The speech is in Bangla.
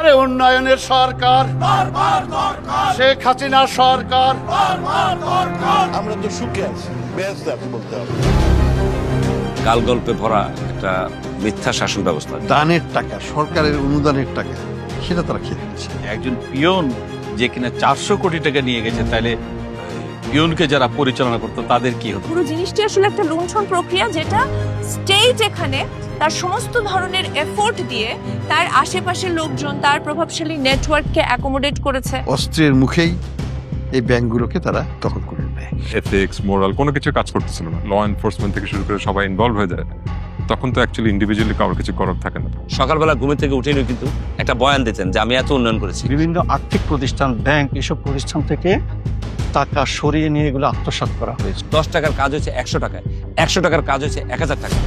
আরে উন্নয়নের সরকার, শেখ হাসিনার সরকার। আমরা তো সুখে আছি, ব্যস্ত আছি বলতে হবে। কাল গল্পে ভরা একটা মিথ্যা শাসন ব্যবস্থা। দানের টাকা, সরকারের অনুদানের টাকা, সেটা তারা খেয়ে ফেলছে। একজন পিয়ন যে কিনা 400 কোটি টাকা নিয়ে গেছে, তাহলে পিয়নকে যারা পরিচালনা করতো তাদের কি হতো? পুরো জিনিসটি আসলে একটা লুণ্ঠন প্রক্রিয়া, যেটা স্টেট এখানে তার সমস্ত ধরনের এফোর্ট দিয়ে তার আশেপাশের লোকজন, তার প্রভাবশালী নেটওয়ার্ককে অ্যাকোমোডেট করেছে। অস্ত্রের মুখেই এই ব্যাংকগুলোকে তারা দখল করে নেয়। এথিক্স, মোরাল কোনো কিছু কাজ করতেছিল না। ল এনফোর্সমেন্ট থেকে শুরু করে সবাই ইনভলভ হয়ে যায়। তখন তো অ্যাকচুয়ালি ইন্ডিভিজুয়ালি কারোর কিছু করার থাকে না। সকালবেলা ঘুমে থেকে উঠেই কিন্তু একটা বয়ান দিতেন যে আমি এত উন্নয়ন করেছি। বিভিন্ন আর্থিক প্রতিষ্ঠান, ব্যাংক, এসব প্রতিষ্ঠান থেকে টাকা সরিয়ে নিয়ে এগুলো আত্মসাৎ করা হয়েছে। 10 টাকার কাজ হচ্ছে 100 টাকায়, 100 টাকার কাজ হচ্ছে 1000 টাকা।